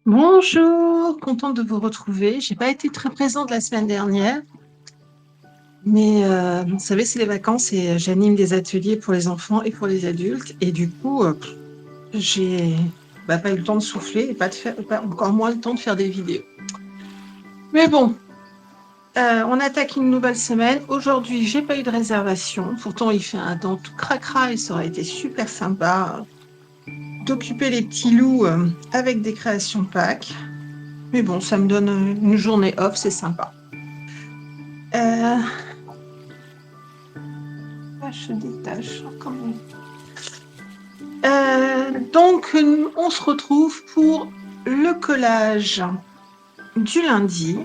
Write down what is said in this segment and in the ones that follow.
Bonjour, contente de vous retrouver. J'ai pas été très présente la semaine dernière, mais vous savez, c'est les vacances et j'anime des ateliers pour les enfants et pour les adultes. Et du coup, j'ai pas eu le temps de souffler et pas encore moins le temps de faire des vidéos. Mais bon, on attaque une nouvelle semaine. Aujourd'hui, j'ai pas eu de réservation. Pourtant, il fait un temps tout cracra et ça aurait été super sympa d'occuper les petits loups avec des créations de Pâques. Mais bon, ça me donne une journée off, c'est sympa. Euh, je détache quand même. Donc, on se retrouve pour le collage du lundi.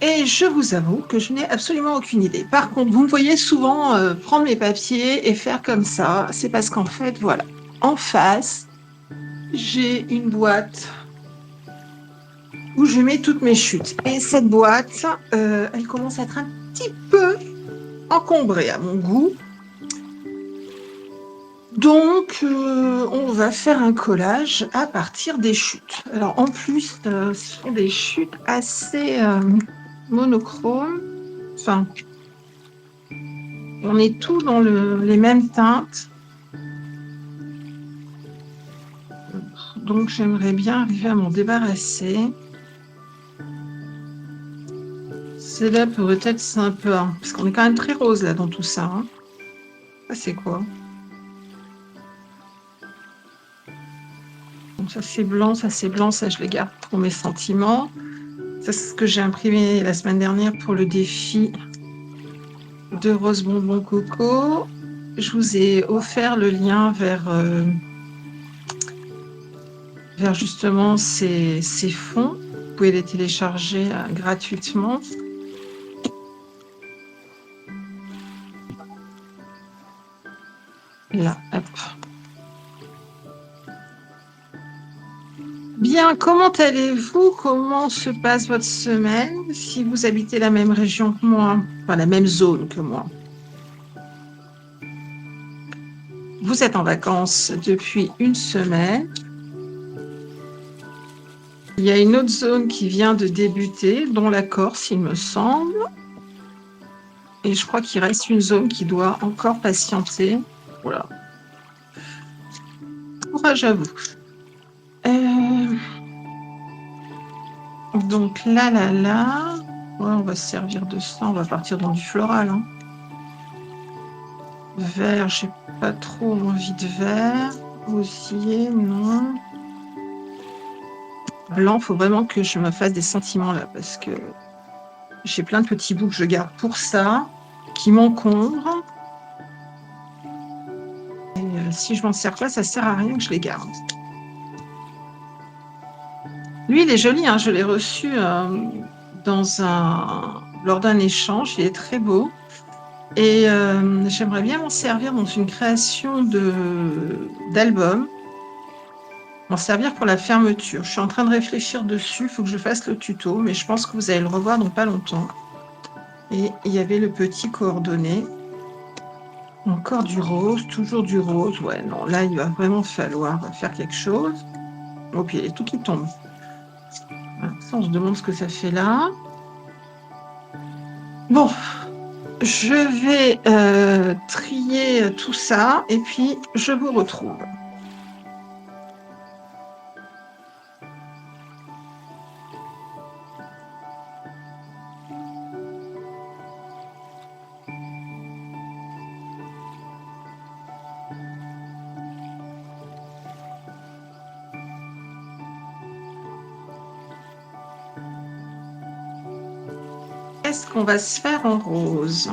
Et je vous avoue que je n'ai absolument aucune idée. Par contre, vous me voyez souvent prendre mes papiers et faire comme ça. C'est parce qu'en fait, voilà, en face, j'ai une boîte où je mets toutes mes chutes. Et cette boîte, elle commence à être un petit peu encombrée à mon goût. Donc, on va faire un collage à partir des chutes. Alors, en plus, ce sont des chutes assez monochromes. Enfin, on est tous dans les mêmes teintes. Donc, j'aimerais bien arriver à m'en débarrasser. Celle-là pourrait être sympa, parce qu'on est quand même très rose là dans tout ça. Hein. Ça, c'est quoi? Donc, ça, c'est blanc, ça, c'est blanc, ça, je les garde pour mes sentiments. Ça, c'est ce que j'ai imprimé la semaine dernière pour le défi de Rose Bonbon Coco. Je vous ai offert le lien vers justement ces fonds. Vous pouvez les télécharger gratuitement. Là, hop. Bien, comment allez-vous? Comment se passe votre semaine? Si vous habitez la même région que moi, enfin la même zone que moi. Vous êtes en vacances depuis une semaine. Il y a une autre zone qui vient de débuter, dont la Corse, il me semble. Et je crois qu'il reste une zone qui doit encore patienter. Voilà. Courage à vous. Euh, donc là. Ouais, on va se servir de ça. On va partir dans du floral. Hein. Vert, j'ai pas trop envie de vert. Osier, non. Blanc, faut vraiment que je me fasse des sentiments là parce que j'ai plein de petits bouts que je garde pour ça, qui m'encombrent. Et si je m'en sers pas, ça sert à rien que je les garde. Lui, il est joli, hein, je l'ai reçu lors d'un échange, il est très beau. Et j'aimerais bien m'en servir dans une création d'album, m'en servir pour la fermeture. Je suis en train de réfléchir dessus, il faut que je fasse le tuto, mais je pense que vous allez le revoir dans pas longtemps. Et il y avait le petit coordonné. Encore du rose, toujours du rose. Ouais, non, là, il va vraiment falloir faire quelque chose. Oh, puis il y a tout qui tombe. Voilà, ça, on se demande ce que ça fait là. Bon, je vais trier tout ça et puis je vous retrouve. Qu'est-ce qu'on va se faire en rose?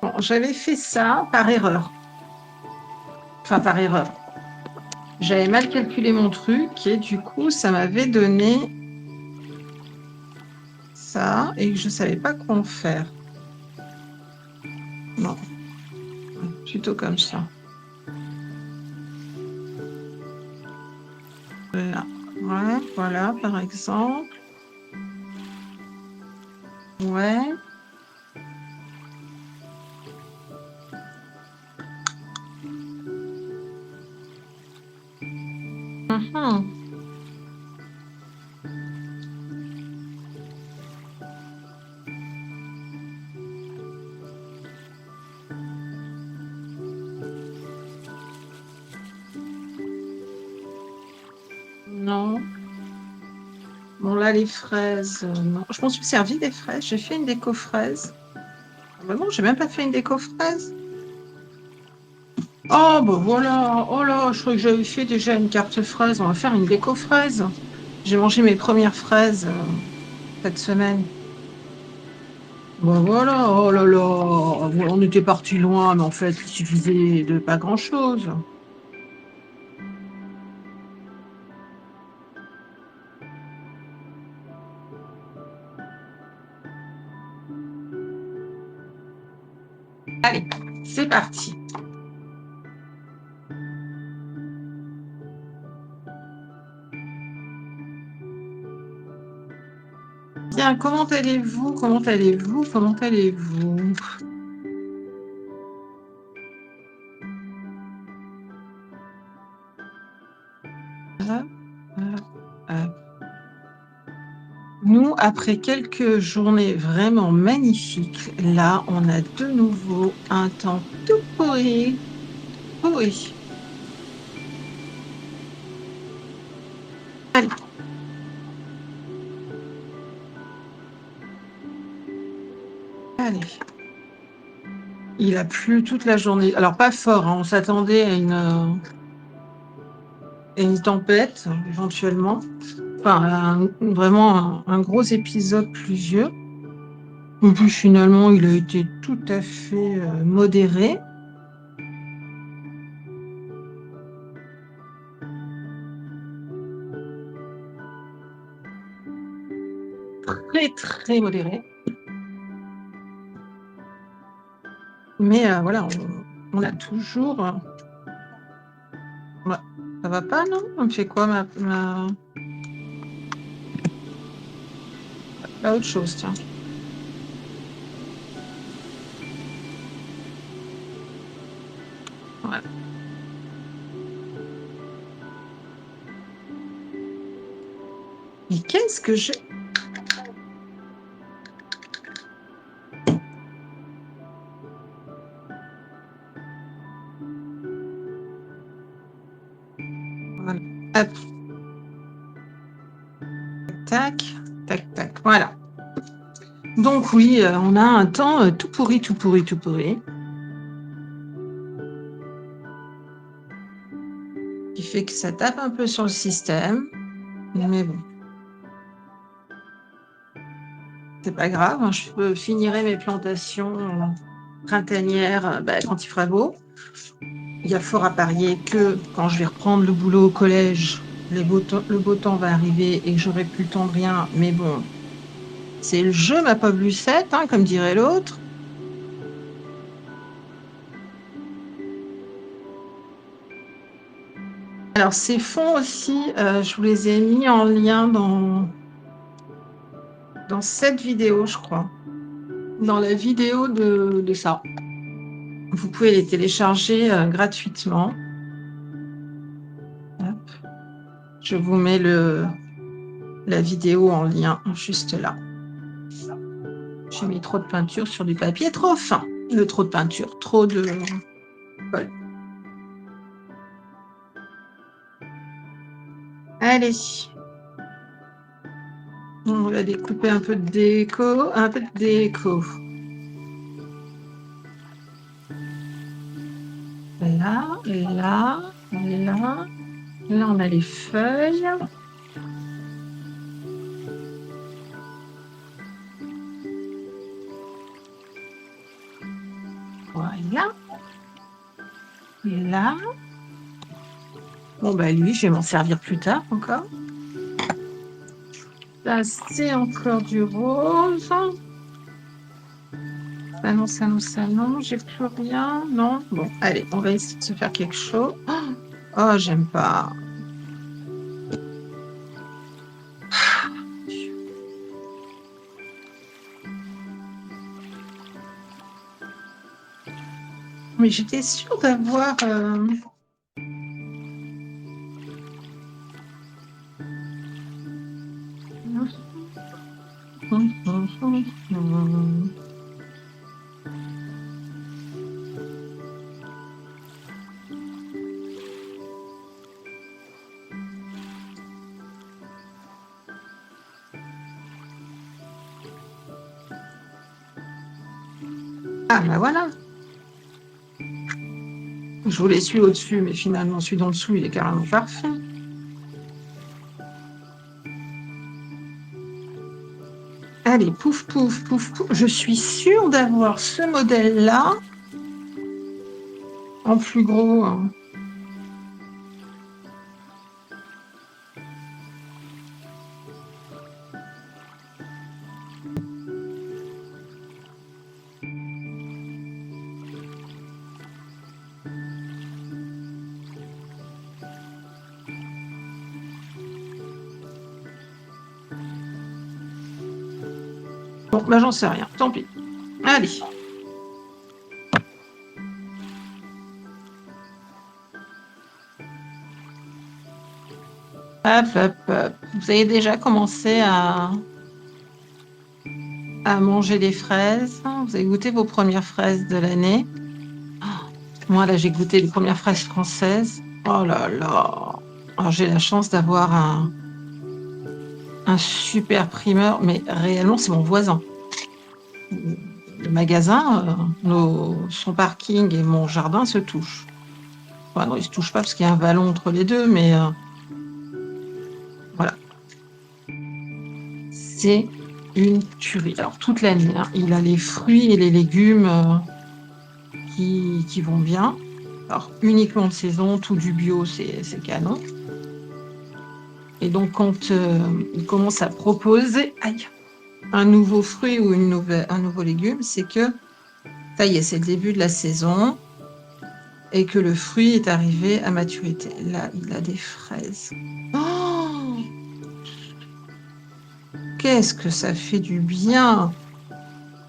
Bon, j'avais fait ça par erreur. Enfin, par erreur. J'avais mal calculé mon truc et du coup, ça m'avait donné ça et je ne savais pas quoi en faire. Non, plutôt comme ça. Là. Ouais, voilà, par exemple. Ouais. Mhm. Non. Bon, là, les fraises, non. Je m'en suis servi des fraises. J'ai fait une déco fraise. Ah bah non, j'ai même pas fait une déco fraise. Oh, bah voilà. Oh là, je croyais que j'avais fait déjà une carte fraise. On va faire une déco fraise. J'ai mangé mes premières fraises cette semaine. Bah voilà. Oh là là. On était parti loin, mais en fait, il suffisait de pas grand-chose. Allez, c'est parti. Bien, comment allez-vous? Comment allez-vous? Comment allez-vous? Hop, hop, hop. Nous, après quelques journées vraiment magnifiques, là, on a de nouveau un temps tout pourri. Pourri. Allez, allez. Il a plu toute la journée. Alors, pas fort, hein, on s'attendait à une tempête, éventuellement. Enfin, vraiment un gros épisode pluvieux. En plus, finalement, il a été tout à fait modéré. Très, très modéré. Mais voilà, on a toujours. Ouais. Ça va pas, non? On me fait quoi, Là, autre chose, tiens. Voilà. Mais qu'est-ce que j'ai? Voilà. Hop, tac, tac, tac. Voilà. Donc oui, on a un temps tout pourri, tout pourri, tout pourri. Qui fait que ça tape un peu sur le système. Mais bon, c'est pas grave, hein, je finirai mes plantations printanières quand il fera beau. Il y a fort à parier que quand je vais reprendre le boulot au collège, le beau temps va arriver et que j'aurai plus le temps de rien. Mais bon, c'est le jeu, ma pauvre Lucette, hein, comme dirait l'autre. Alors, ces fonds aussi, je vous les ai mis en lien dans cette vidéo, je crois. Dans la vidéo de ça. Vous pouvez les télécharger gratuitement. Hop. Je vous mets la vidéo en lien juste là. J'ai mis trop de peinture sur du papier trop fin. Trop de peinture, trop de colle. Allez, on va découper un peu de déco, un peu de déco. Là, là, là. Là, on a les feuilles. Voilà. Et là. Bon, bah lui, je vais m'en servir plus tard encore. Là, c'est encore du rose. Ça non, ça non, ça non. J'ai plus rien. Non. Bon, allez, on va essayer de se faire quelque chose. Oh, j'aime pas. Mais j'étais sûre d'avoir. Ah, ben voilà. Je voulais celui au-dessus, mais finalement, celui d'en dessous, il est carrément parfait. Allez, pouf, pouf, pouf, pouf. Je suis sûre d'avoir ce modèle-là en plus gros, hein. Bon, bah, j'en sais rien. Tant pis. Allez. Hop, hop, hop. Vous avez déjà commencé à manger des fraises. Vous avez goûté vos premières fraises de l'année. Moi, là, j'ai goûté les premières fraises françaises. Oh là là. Alors, j'ai la chance d'avoir un super primeur, mais réellement, c'est mon voisin. Le magasin, son parking et mon jardin se touchent. Enfin, non, ils se touchent pas parce qu'il y a un vallon entre les deux, mais voilà. C'est une tuerie. Alors, toute l'année, hein, il a les fruits et les légumes qui vont bien. Alors, uniquement de saison, tout du bio, c'est canon. Et donc, quand il commence à proposer aïe, un nouveau fruit ou un nouveau légume, c'est que ça y est, c'est le début de la saison et que le fruit est arrivé à maturité. Là, il a des fraises. Oh, qu'est-ce que ça fait du bien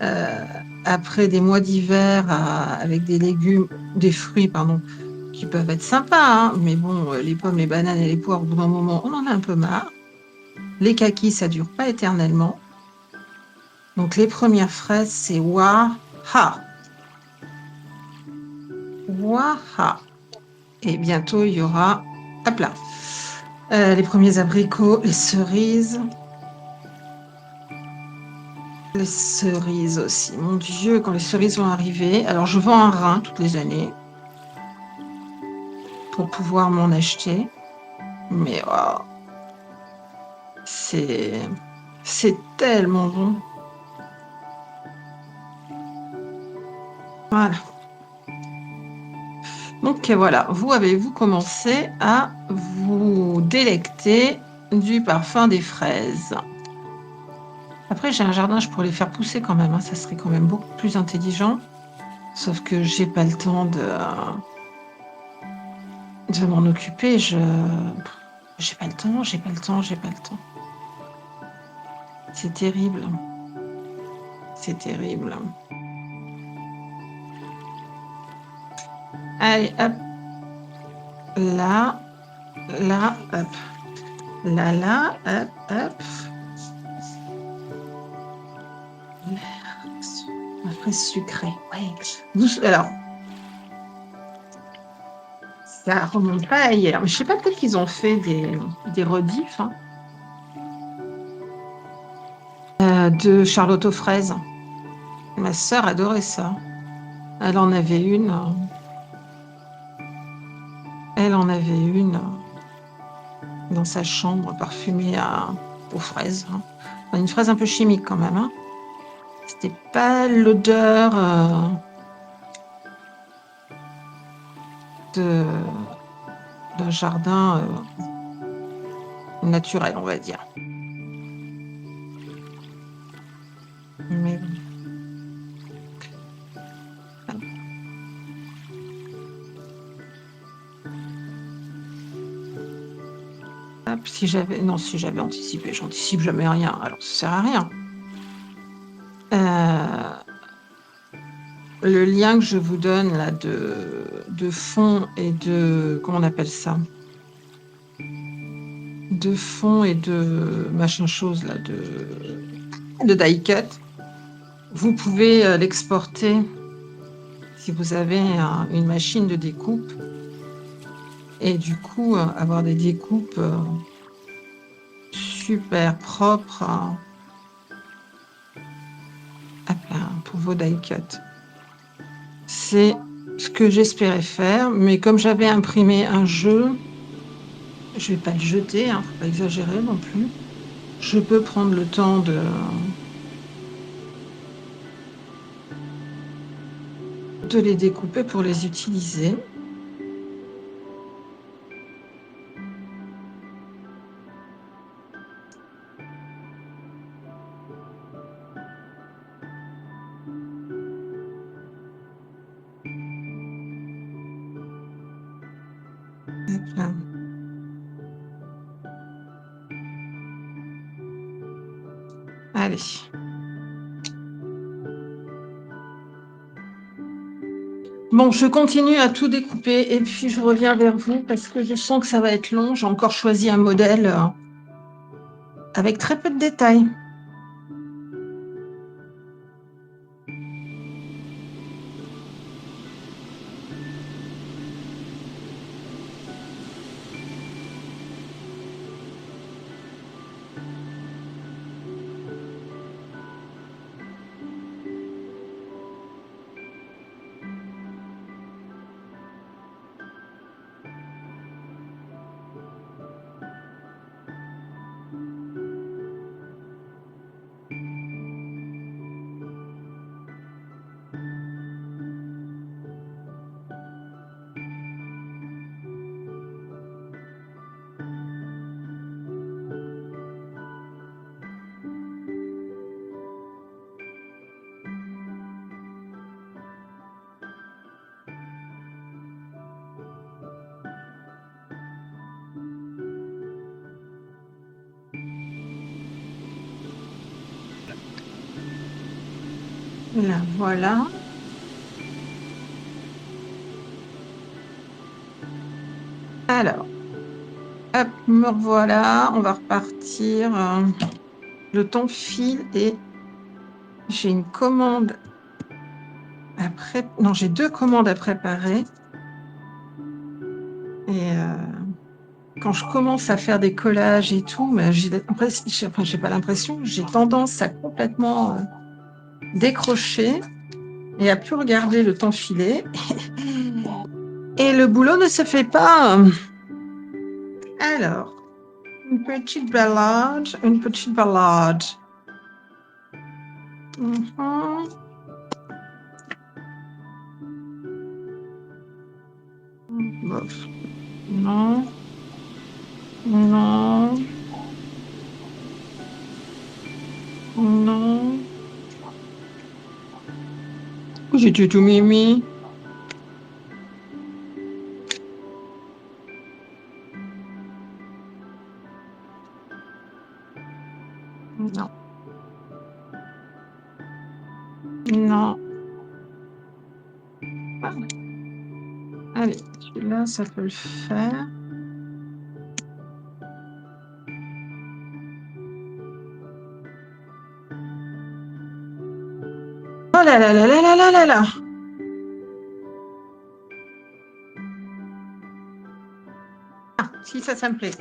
euh, après des mois d'hiver avec des légumes, des fruits, pardon, qui peuvent être sympas, hein, mais bon, les pommes, les bananes et les poires, au bout d'un moment, on en a un peu marre. Les kakis, ça dure pas éternellement. Donc, les premières fraises, c'est waha. Waha. Et bientôt, il y aura, hop là, les premiers abricots, les cerises. Les cerises aussi. Mon Dieu, quand les cerises vont arriver. Alors, je vends un rein toutes les années pour pouvoir m'en acheter. Mais oh, c'est, c'est tellement bon. Voilà. Donc voilà, vous avez-vous commencé à vous délecter du parfum des fraises? Après, j'ai un jardin, je pourrais les faire pousser quand même, hein, ça serait quand même beaucoup plus intelligent. Sauf que j'ai pas le temps de m'en occuper. J'ai pas le temps, j'ai pas le temps, j'ai pas le temps. C'est terrible. C'est terrible. Allez, hop. Là, là, hop. Là, là, hop, hop. La fraise sucrée. Ouais. Alors, ça remonte pas à hier. Mais je sais pas, peut-être qu'ils ont fait des rediffs, hein, de Charlotte aux fraises. Ma sœur adorait ça. Elle en avait une. Elle en avait une dans sa chambre parfumée aux fraises, hein. Enfin, une fraise un peu chimique quand même, hein. C'était pas l'odeur de, d'un jardin naturel, on va dire. Mais bon. Hop, si j'avais anticipé, j'anticipe jamais rien, alors ça sert à rien. Euh, le lien que je vous donne là de fond et de, comment on appelle ça? De fond et de machin chose là, de die cut. Vous pouvez l'exporter si vous avez une machine de découpe et du coup avoir des découpes super propres pour vos die cut. C'est ce que j'espérais faire, mais comme j'avais imprimé un jeu, je vais pas le jeter, hein, faut pas exagérer non plus. Je peux prendre le temps de les découper pour les utiliser. Hop là. Allez. Bon, je continue à tout découper et puis je reviens vers vous parce que je sens que ça va être long. J'ai encore choisi un modèle avec très peu de détails. Là, voilà. Alors, hop, me revoilà. On va repartir. Le temps file et j'ai une commande après. Non, j'ai 2 commandes à préparer. Et quand je commence à faire des collages et tout, mais j'ai pas l'impression, j'ai tendance à complètement décrocher et à plus regarder le temps filer. Et le boulot ne se fait pas. Alors, une petite balade, une petite balade. Mhm. Bof. Non, non, non. J'ai tout mimi. Non, non. Ah. Allez, celui-là, ça peut le faire. Oh là là là là là là là là. Ah, si ça me plaît.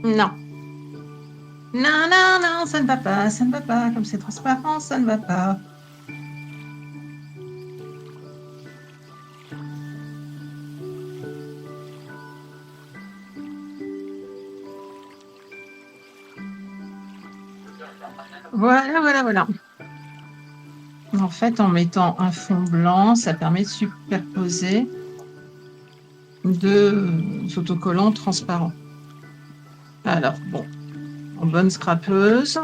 Non. Non, non, non, ça ne va pas, ça ne va pas. Comme c'est transparent, ça ne va pas. Voilà, voilà, voilà. En fait, en mettant un fond blanc, ça permet de superposer 2 autocollants transparents. Alors, bon, en bonne scrapeuse,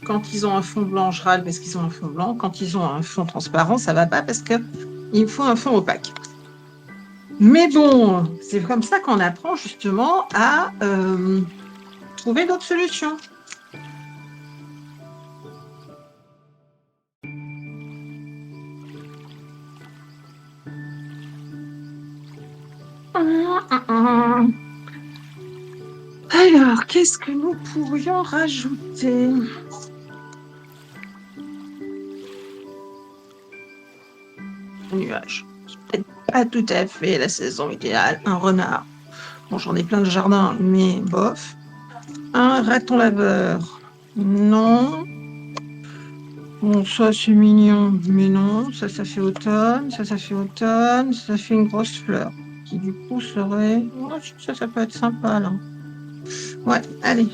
quand ils ont un fond blanc, je râle parce qu'ils ont un fond blanc. Quand ils ont un fond transparent, ça va pas parce qu'il faut un fond opaque. Mais bon, c'est comme ça qu'on apprend justement à trouver d'autres solutions. Alors, qu'est-ce que nous pourrions rajouter? Un nuage. C'est peut-être pas tout à fait la saison idéale. Un renard. Bon, j'en ai plein de jardins, mais bof. Un raton laveur. Non. Bon, ça c'est mignon, mais non. Ça fait automne. Ça fait automne. Ça fait une grosse fleur. Qui du coup serait... Oh, ça peut être sympa là. Ouais, allez.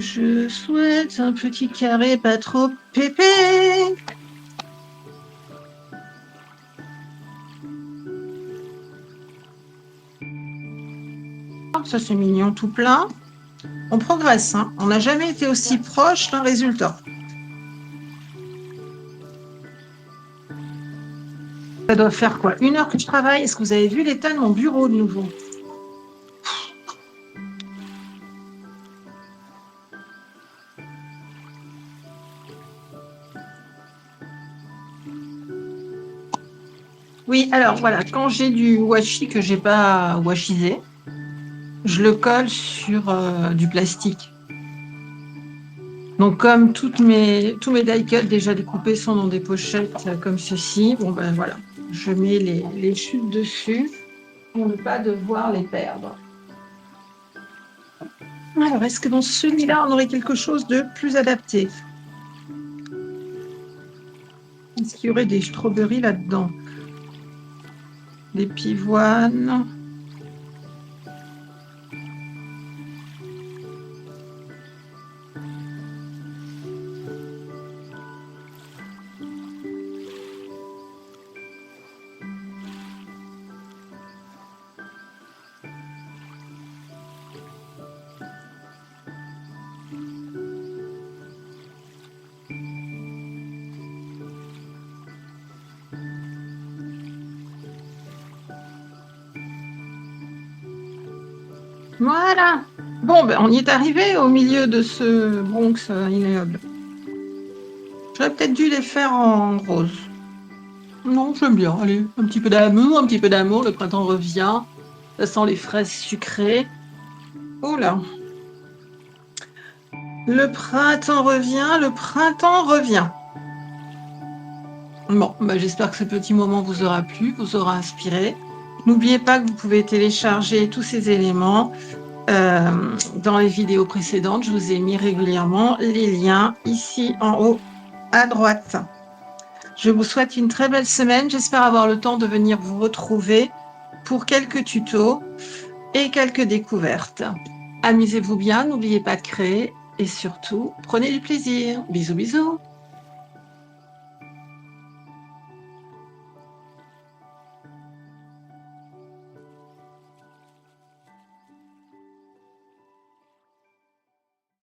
Je souhaite un petit carré pas trop pépé. Ça c'est mignon tout plein. On progresse, hein. On n'a jamais été aussi proche d'un résultat. Ça doit faire quoi? 1 heure que je travaille. Est-ce que vous avez vu l'état de mon bureau de nouveau? Oui, alors voilà, quand j'ai du washi que j'ai pas washisé, je le colle sur du plastique. Donc comme tous mes die cuts déjà découpés sont dans des pochettes comme ceci, bon ben voilà, je mets les chutes dessus pour ne pas devoir les perdre. Alors, est-ce que dans celui-là, on aurait quelque chose de plus adapté? Est-ce qu'il y aurait des strawberries là-dedans? Des pivoines? Voilà. Bon, ben, on y est arrivé au milieu de ce Bronx ignoble. J'aurais peut-être dû les faire en rose. Non, j'aime bien. Allez, un petit peu d'amour, un petit peu d'amour. Le printemps revient. Ça sent les fraises sucrées. Oh là. Le printemps revient, le printemps revient. Bon, bah j'espère que ce petit moment vous aura plu, vous aura inspiré. N'oubliez pas que vous pouvez télécharger tous ces éléments dans les vidéos précédentes. Je vous ai mis régulièrement les liens ici en haut à droite. Je vous souhaite une très belle semaine. J'espère avoir le temps de venir vous retrouver pour quelques tutos et quelques découvertes. Amusez-vous bien, n'oubliez pas de créer et surtout, prenez du plaisir. Bisous, bisous.